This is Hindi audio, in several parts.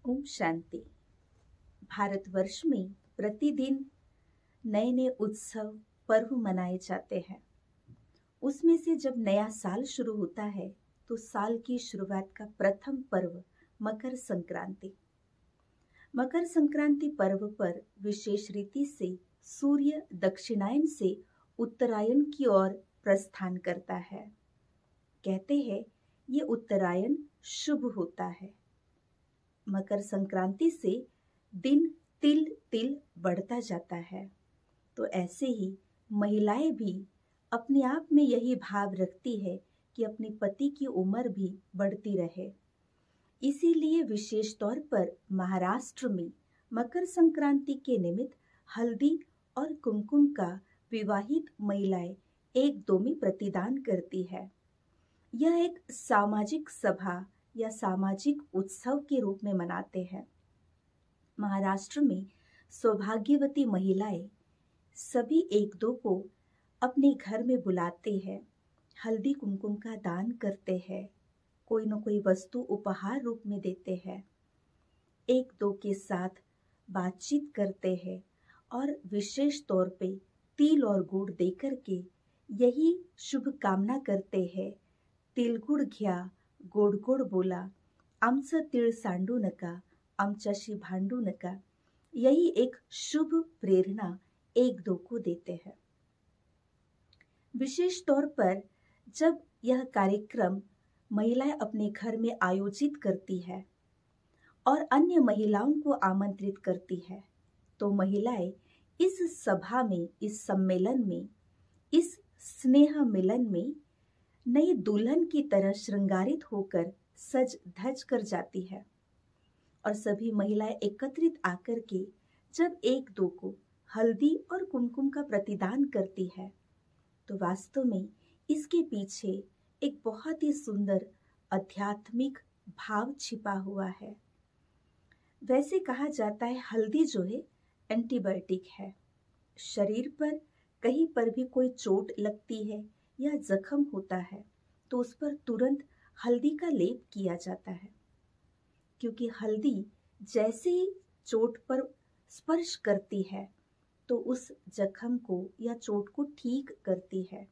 ओम शांति। भारतवर्ष में प्रतिदिन नए नए उत्सव पर्व मनाए जाते हैं। उसमें से जब नया साल शुरू होता है तो साल की शुरुआत का प्रथम पर्व मकर संक्रांति। मकर संक्रांति पर्व पर विशेष रीति से सूर्य दक्षिणायन से उत्तरायण की ओर प्रस्थान करता है। कहते हैं ये उत्तरायण शुभ होता है। मकर संक्रांति से दिन तिल तिल बढ़ता जाता है। तो ऐसे ही महिलाएं भी अपने आप में यही भाव रखती है कि अपने पति की उम्र भी बढ़ती रहे। इसीलिए विशेष तौर पर महाराष्ट्र में मकर संक्रांति के निमित्त हल्दी और कुमकुम का विवाहित महिलाएं एक दो में प्रतिदान करती है। यह एक सामाजिक सभा या सामाजिक उत्सव के रूप में मनाते हैं। महाराष्ट्र में सौभाग्यवती महिलाएं सभी एक दो को अपने घर में बुलाते हैं, हल्दी कुमकुम का दान करते हैं, कोई न कोई वस्तु उपहार रूप में देते हैं, एक दो के साथ बातचीत करते हैं और विशेष तौर पे तिल और गुड़ देकर के यही शुभ कामना करते हैं। तिलगुड़ घ्या गोड गोड बोला, आमचं तीळ सांडू नका, आमच्याशी भांडू नका। यही एक शुभ प्रेरणा एक दो को देते हैं। विशेष तौर पर जब यह कार्यक्रम महिलाएं अपने घर में आयोजित करती है और अन्य महिलाओं को आमंत्रित करती है, तो महिलाएं इस सभा में, इस सम्मेलन में, इस स्नेह मिलन में नई दुल्हन की तरह श्रृंगारित होकर सज धज कर जाती है। और सभी महिलाएं एकत्रित आकर के जब एक दो को हल्दी और कुमकुम का प्रतिदान करती है, तो वास्तव में इसके पीछे एक बहुत ही सुंदर आध्यात्मिक भाव छिपा हुआ है। वैसे कहा जाता है हल्दी जो है एंटीबायोटिक है। शरीर पर कहीं पर भी कोई चोट लगती है या जख्म होता है तो उस पर तुरंत हल्दी का लेप किया जाता है, क्योंकि हल्दी जैसे ही चोट पर स्पर्श करती है तो उस जख्म को या चोट को ठीक करती है।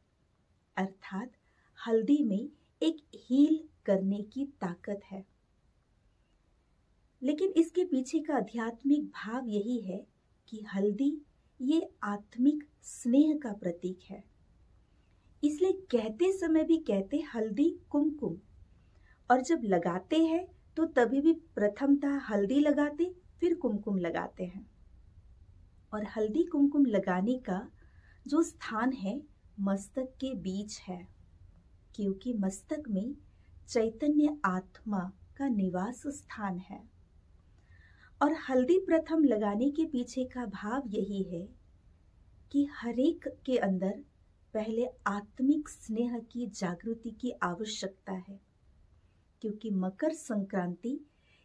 अर्थात हल्दी में एक हील करने की ताकत है। लेकिन इसके पीछे का आध्यात्मिक भाव यही है कि हल्दी ये आत्मिक स्नेह का प्रतीक है। इसलिए कहते समय भी कहते हल्दी कुमकुम, और जब लगाते हैं तो तभी भी प्रथमतः हल्दी लगाते फिर कुमकुम लगाते हैं। और हल्दी कुमकुम लगाने का जो स्थान है मस्तक के बीच है, क्योंकि मस्तक में चैतन्य आत्मा का निवास स्थान है। और हल्दी प्रथम लगाने के पीछे का भाव यही है कि हरेक के अंदर पहले आत्मिक स्नेह की जागृति की आवश्यकता है, क्योंकि मकर संक्रांति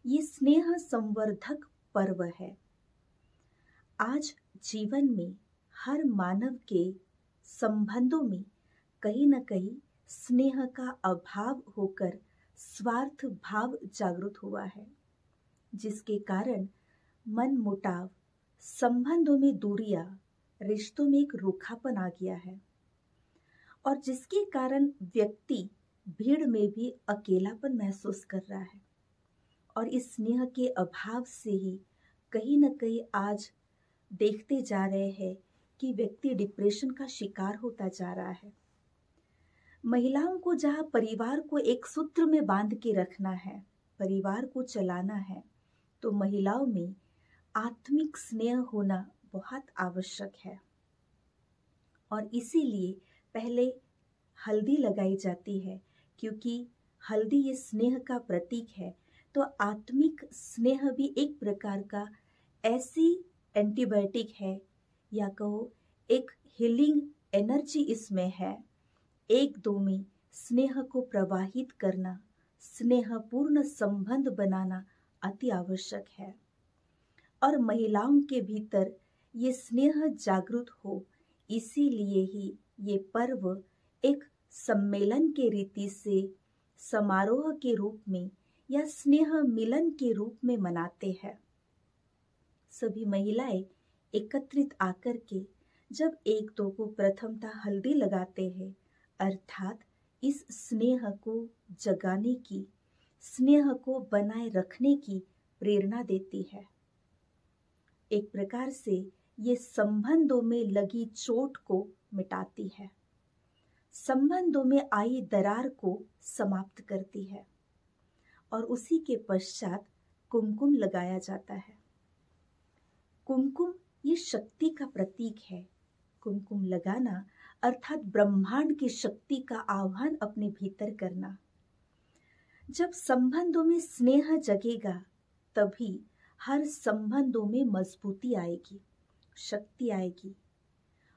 ये स्नेह संवर्धक पर्व है। आज जीवन में हर मानव के संबंधों में कहीं न कहीं स्नेह का अभाव होकर स्वार्थ भाव जागृत हुआ है, जिसके कारण मन मुटाव, संबंधों में दूरियां, रिश्तों में एक रूखापन आ गया है, और जिसके कारण व्यक्ति भीड़ में भी अकेलापन महसूस कर रहा है। और इस स्नेह के अभाव से ही कहीं न कहीं आज देखते जा रहे हैं कि व्यक्ति डिप्रेशन का शिकार होता जा रहा है। महिलाओं को जहाँ परिवार को एक सूत्र में बांध के रखना है, परिवार को चलाना है, तो महिलाओं में आत्मिक स्नेह होना बहुत आवश्यक है। और इसीलिए पहले हल्दी लगाई जाती है, क्योंकि हल्दी ये स्नेह का प्रतीक है। तो आत्मिक स्नेह भी एक प्रकार का ऐसी एंटीबायोटिक है, या कहो एक हीलिंग एनर्जी इसमें है। एक दो में स्नेह को प्रवाहित करना, स्नेहपूर्ण संबंध बनाना अति आवश्यक है। और महिलाओं के भीतर ये स्नेह जागृत हो, इसीलिए ही ये पर्व एक सम्मेलन के रीति से समारोह के रूप में या स्नेह मिलन के रूप में मनाते हैं। सभी महिलाएं एकत्रित आकर के जब एक दो को प्रथमतः हल्दी लगाते हैं, अर्थात इस स्नेह को जगाने की, स्नेह को बनाए रखने की प्रेरणा देती है। एक प्रकार से ये संबंधों में लगी चोट को मिटाती है, संबंधों में आई दरार को समाप्त करती है। और उसी के पश्चात कुमकुम लगाया जाता है। कुमकुम ये शक्ति का प्रतीक है। कुमकुम लगाना अर्थात ब्रह्मांड की शक्ति का आह्वान अपने भीतर करना। जब संबंधों में स्नेह जगेगा तभी हर संबंधों में मजबूती आएगी, शक्ति आएगी।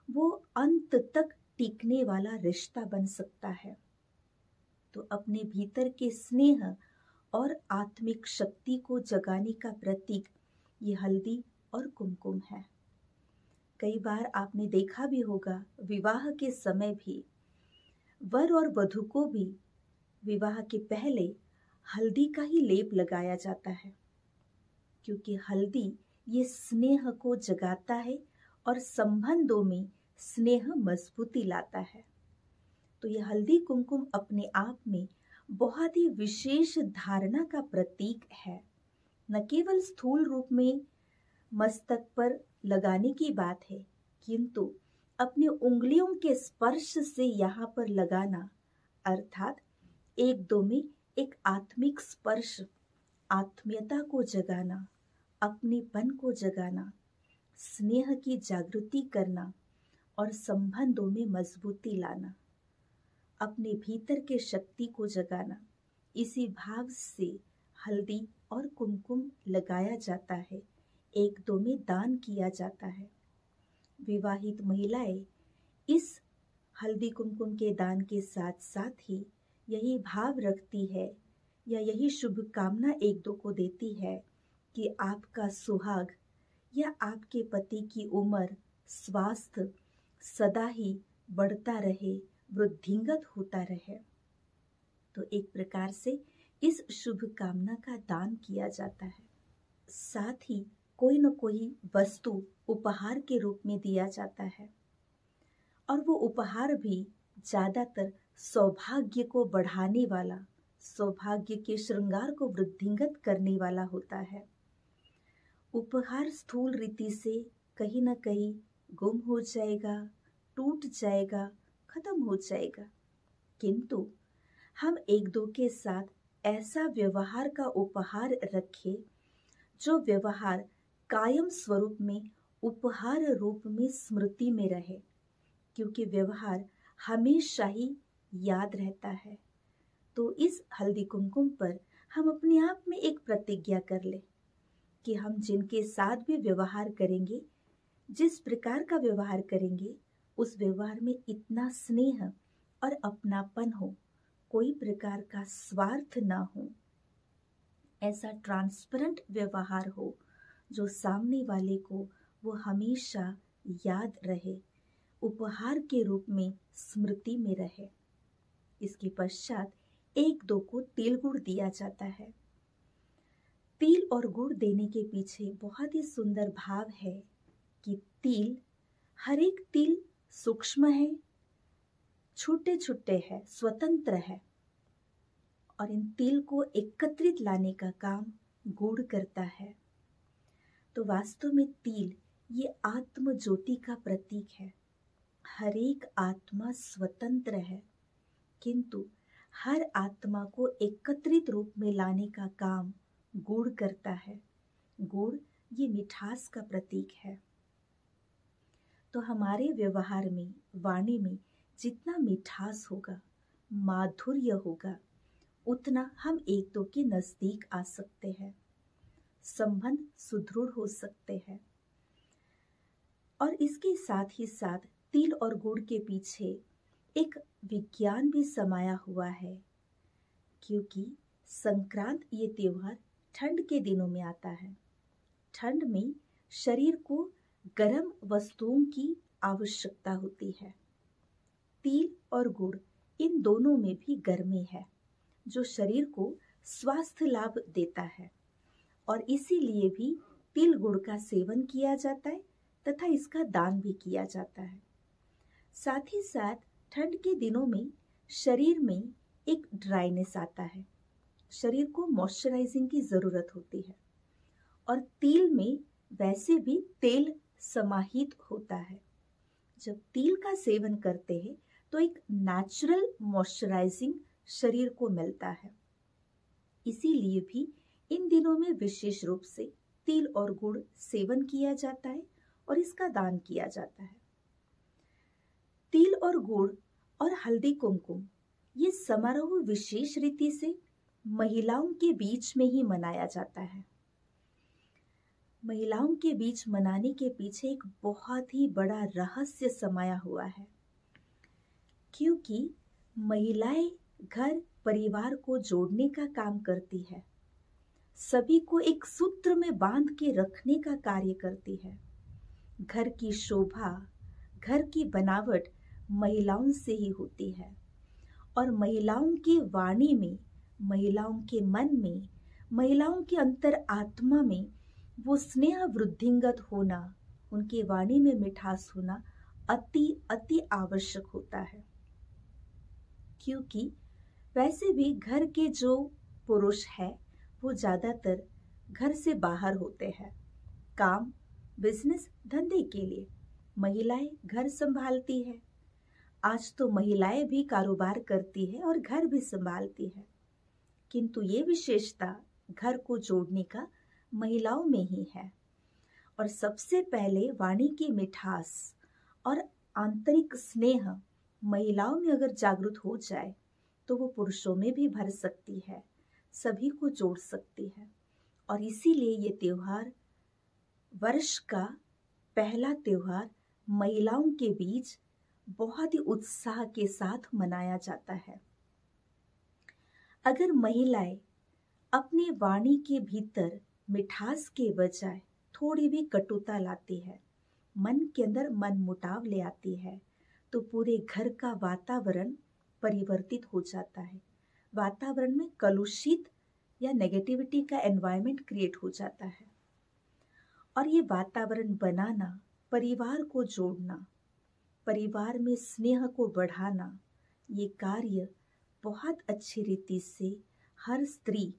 वो अंत तक टिकने वाला रिश्ता बन सकता है। तो अपने भीतर के स्नेह और आत्मिक शक्ति को जगाने का प्रतीक ये हल्दी और कुमकुम है। कई बार आपने देखा भी होगा, विवाह के समय भी वर और वधू को भी विवाह के पहले हल्दी का ही लेप लगाया जाता है, क्योंकि हल्दी ये स्नेह को जगाता है और संबंधों में स्नेह मजबूती लाता है। तो ये हल्दी कुमकुम अपने आप में बहुत ही विशेष धारणा का प्रतीक है। न केवल स्थूल रूप में मस्तक पर लगाने की बात है, किंतु अपनी उंगलियों के स्पर्श से यहाँ पर लगाना, अर्थात एक दो में एक आत्मिक स्पर्श, आत्मीयता को जगाना, अपनेपन को जगाना, स्नेह की जागृति करना और संबंधों में मजबूती लाना, अपने भीतर के शक्ति को जगाना। इसी भाव से हल्दी और कुमकुम लगाया जाता है, एक दो में दान किया जाता है। विवाहित महिलाएं इस हल्दी कुमकुम के दान के साथ साथ ही यही भाव रखती है या यही शुभकामना एक दो को देती है कि आपका सुहाग या आपके पति की उम्र, स्वास्थ्य सदा ही बढ़ता रहे, वृद्धिंगत होता रहे। तो एक प्रकार से इस शुभकामना का दान किया जाता है। साथ ही कोई न कोई वस्तु उपहार के रूप में दिया जाता है, और वो उपहार भी ज्यादातर सौभाग्य को बढ़ाने वाला, सौभाग्य के श्रृंगार को वृद्धिंगत करने वाला होता है। उपहार स्थूल रीति से कहीं न कहीं गुम हो जाएगा, टूट जाएगा, खत्म हो जाएगा, किंतु हम एक दो के साथ ऐसा व्यवहार का उपहार रखें जो व्यवहार कायम स्वरूप में उपहार रूप में स्मृति में रहे, क्योंकि व्यवहार हमेशा ही याद रहता है। तो इस हल्दी कुमकुम पर हम अपने आप में एक प्रतिज्ञा कर ले कि हम जिनके साथ भी व्यवहार करेंगे, जिस प्रकार का व्यवहार करेंगे, उस व्यवहार में इतना स्नेह और अपनापन हो, कोई प्रकार का स्वार्थ ना हो, ऐसा ट्रांसपेरेंट व्यवहार हो जो सामने वाले को वो हमेशा याद रहे, उपहार के रूप में स्मृति में रहे। इसके पश्चात एक दो को तिल गुड़ दिया जाता है। तिल और गुड़ देने के पीछे बहुत ही सुंदर भाव है कि तिल, हर एक तिल सूक्ष्म है, छोटे छोटे है, स्वतंत्र है, और इन तिल को एकत्रित लाने का काम गुड़ करता है। तो वास्तव में तिल ये आत्म ज्योति का प्रतीक है। हर एक आत्मा स्वतंत्र है, किंतु हर आत्मा को एकत्रित रूप में लाने का काम गुड़ करता है। गुड़ ये मिठास का प्रतीक है। तो हमारे व्यवहार में, वाणी में जितना मिठास होगा, माधुर्य होगा, उतना हम एक दो के नजदीक आ सकते हैं, संबंध सुदृढ़ हो सकते हैं। और इसके साथ ही साथ तिल और गुड़ के पीछे एक विज्ञान भी समाया हुआ है, क्योंकि संक्रांत ये त्योहार ठंड के दिनों में आता है। ठंड में शरीर को गर्म वस्तुओं की आवश्यकता होती है। तिल और गुड़ इन दोनों में भी गर्मी है, जो शरीर को स्वास्थ्य लाभ देता है और इसीलिए भी तिल गुड़ का सेवन किया जाता है तथा इसका दान भी किया जाता है। साथ ही साथ ठंड के दिनों में शरीर में एक ड्राइनेस आता है, शरीर को मॉइस्चराइजिंग की जरूरत होती है और तिल में वैसे भी तेल समाहित होता है। जब तिल का सेवन करते हैं तो एक नेचुरल मॉइस्चराइजिंग शरीर को मिलता है। इसीलिए भी इन दिनों में विशेष रूप से तिल और गुड़ सेवन किया जाता है और इसका दान किया जाता है। तिल और गुड़ और हल्दी कुमकुम ये समारोह विशेष रीति से महिलाओं के बीच में ही मनाया जाता है। महिलाओं के बीच मनाने के पीछे एक बहुत ही बड़ा रहस्य समाया हुआ है, क्योंकि महिलाएं घर परिवार को जोड़ने का काम करती है, सभी को एक सूत्र में बांध के रखने का कार्य करती है। घर की शोभा, घर की बनावट महिलाओं से ही होती है और महिलाओं की वाणी में, महिलाओं के मन में, महिलाओं के अंतर आत्मा में वो स्नेह वृद्धिंगत होना, उनकी वाणी में मिठास होना अति अति आवश्यक होता है। क्योंकि वैसे भी घर के जो पुरुष है वो ज्यादातर घर से बाहर होते हैं, काम, बिजनेस, धंधे के लिए। महिलाएं घर संभालती है। आज तो महिलाएं भी कारोबार करती है और घर भी संभालती है, किंतु ये विशेषता घर को जोड़ने का महिलाओं में ही है। और सबसे पहले वाणी की मिठास और आंतरिक स्नेह महिलाओं में अगर जागृत हो जाए तो वो पुरुषों में भी भर सकती है, सभी को जोड़ सकती है। और इसीलिए ये त्योहार, वर्ष का पहला त्योहार, महिलाओं के बीच बहुत ही उत्साह के साथ मनाया जाता है। अगर महिलाएं अपनी वाणी के भीतर मिठास के बजाय थोड़ी भी कटुता लाती है, मन के अंदर मन मुटाव ले आती है, तो पूरे घर का वातावरण परिवर्तित हो जाता है। वातावरण में कलुषित या नेगेटिविटी का एनवायरनमेंट क्रिएट हो जाता है। और ये वातावरण बनाना, परिवार को जोड़ना, परिवार में स्नेह को बढ़ाना, ये कार्य बहुत अच्छी रीति से हर स्त्री,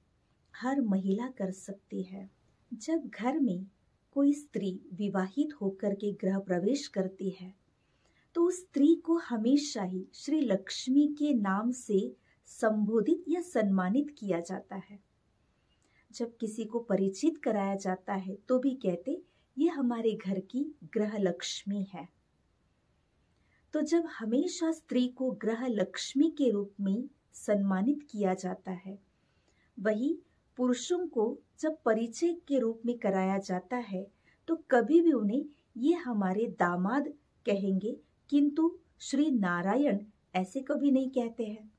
हर महिला कर सकती है। जब घर में कोई स्त्री विवाहित होकर के गृह प्रवेश करती है तो उस स्त्री को हमेशा ही श्री लक्ष्मी के नाम से संबोधित या सम्मानित किया जाता है। जब किसी को परिचित कराया जाता है तो भी कहते ये हमारे घर की गृह लक्ष्मी है। तो जब हमेशा स्त्री को गृह लक्ष्मी के रूप में सम्मानित किया जाता है, वही पुरुषों को जब परिचय के रूप में कराया जाता है तो कभी भी उन्हें ये हमारे दामाद कहेंगे, किंतु श्री नारायण ऐसे कभी नहीं कहते हैं।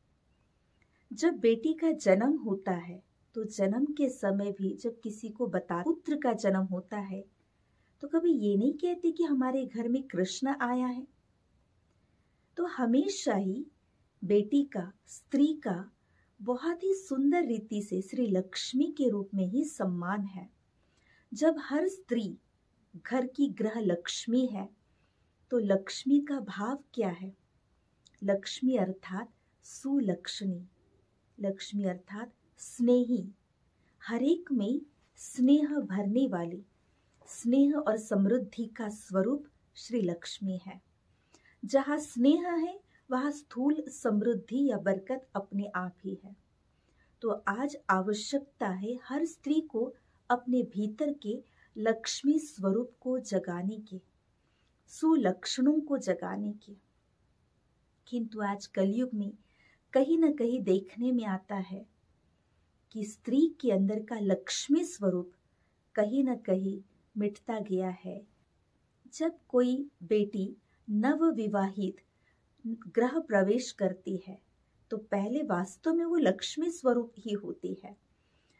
जब बेटी का जन्म होता है तो जन्म के समय भी जब किसी को पुत्र का जन्म होता है तो कभी ये नहीं कहते कि हमारे घर में कृष्ण आया है। तो हमेशा ही बेटी का, स्त्री का बहुत ही सुंदर रीति से श्री लक्ष्मी के रूप में ही सम्मान है। जब हर स्त्री घर की गृह लक्ष्मी है तो लक्ष्मी का भाव क्या है? लक्ष्मी अर्थात सुलक्षणी, लक्ष्मी अर्थात स्नेही, हर एक में स्नेह भरने वाली, स्नेह और समृद्धि का स्वरूप श्री लक्ष्मी है। जहाँ स्नेह है वहाँ स्थूल समृद्धि या बरकत अपने आप ही है। तो आज आवश्यकता है हर स्त्री को अपने भीतर के लक्ष्मी स्वरूप को जगाने की, सुलक्षणों को जगाने की। किंतु आज कलयुग में कहीं न कहीं देखने में आता है कि स्त्री के अंदर का लक्ष्मी स्वरूप कहीं न कहीं मिटता गया है। जब कोई बेटी नव विवाहित गृह प्रवेश करती है तो पहले वास्तव में वो लक्ष्मी स्वरूप ही होती है।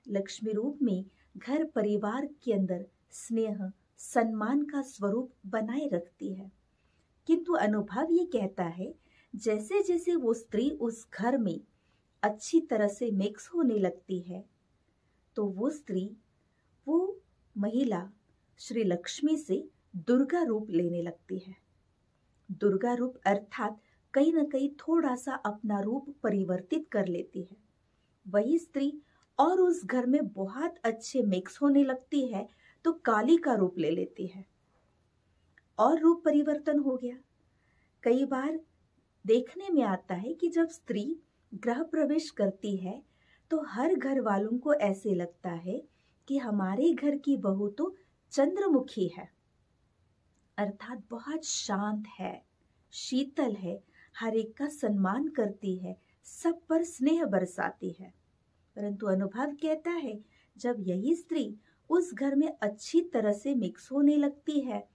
लक्ष्मी रूप में घर परिवार के अंदर स्नेह, सम्मान का स्वरूप बनाए रखती है। किंतु अनुभव ये कहता है जैसे जैसे वो स्त्री उस घर में अच्छी तरह से मिक्स होने लगती है तो वो स्त्री, वो महिला श्री लक्ष्मी से दुर्गा रूप लेने लगती है। दुर्गा रूप अर्थात कहीं न कहीं थोड़ा सा अपना रूप परिवर्तित कर लेती है। वही स्त्री और उस घर में बहुत अच्छे मिक्स होने लगती है तो काली का रूप ले लेती है और रूप परिवर्तन हो गया। कई बार देखने में आता है कि जब स्त्री गृह प्रवेश करती है तो हर घर वालों को ऐसे लगता है कि हमारे घर की बहू तो चंद्रमुखी है, अर्थात बहुत शांत है, शीतल है, हर एक का सम्मान करती है, सब पर स्नेह बरसाती है। परंतु अनुभव कहता है जब यही स्त्री उस घर में अच्छी तरह से मिक्स होने लगती है,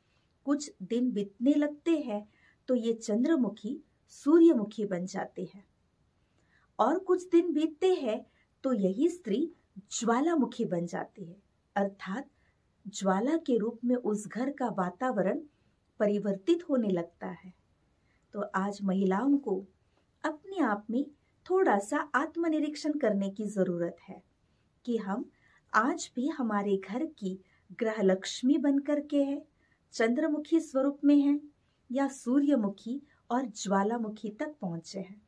कुछ दिन बीतने लगते हैं तो ये चंद्रमुखी सूर्यमुखी बन जाते हैं और कुछ दिन बीतते हैं तो यही स्त्री ज्वालामुखी बन जाती है, अर्थात ज्वाला के रूप में उस घर का वातावरण परिवर्तित होने लगता है। तो आज महिलाओं को अपने आप में थोड़ा सा आत्मनिरीक्षण करने की जरूरत है कि हम आज भी हमारे घर की गृह लक्ष्मी बनकर के है, चंद्रमुखी स्वरूप में हैं या सूर्यमुखी और ज्वालामुखी तक पहुंचे हैं।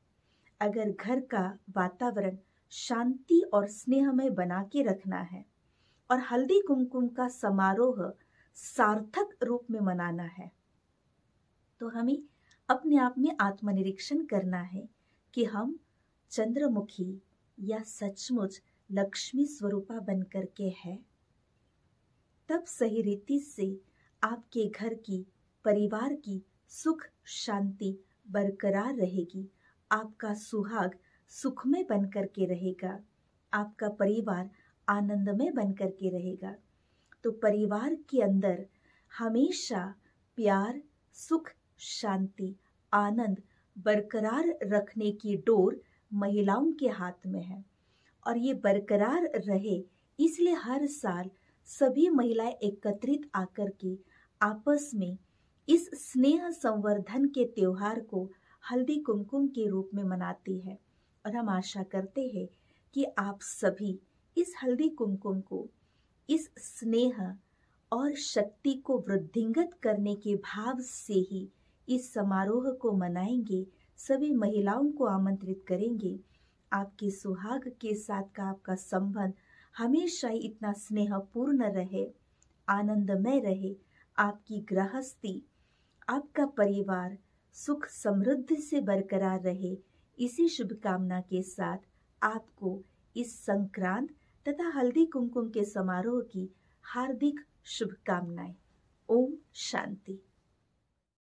अगर घर का वातावरण शांति और स्नेहमय बना के रखना है और हल्दी कुमकुम का समारोह सार्थक रूप में मनाना है तो हमें अपने आप में आत्मनिरीक्षण करना है कि हम चंद्रमुखी या सचमुच लक्ष्मी स्वरूपा बनकर के है। तब सही रीति से आपके घर की, परिवार की सुख शांति बरकरार रहेगी, आपका सुहाग सुखमय बनकर के रहेगा, आपका परिवार आनंदमय बनकर के रहेगा। तो परिवार के अंदर हमेशा प्यार, सुख, शांति, आनंद बरकरार रखने की डोर महिलाओं के हाथ में है और ये बरकरार रहे इसलिए हर साल सभी महिलाएं एकत्रित आकर के आपस में इस स्नेह संवर्धन के त्योहार को हल्दी कुमकुम के रूप में मनाती है। और हम आशा करते हैं कि आप सभी इस हल्दी कुमकुम को, इस स्नेह और शक्ति को वृद्धिंगत करने के भाव से ही इस समारोह को मनाएंगे, सभी महिलाओं को आमंत्रित करेंगे। आपके सुहाग के साथ का आपका संबंध हमेशा ही इतना स्नेहपूर्ण रहे, आनंदमय रहे, आपकी गृहस्थी, आपका परिवार सुख समृद्धि से बरकरार रहे। इसी शुभकामना के साथ आपको इस संक्रांत तथा हल्दी कुमकुम के समारोह की हार्दिक शुभकामनाएं। ओम शांति।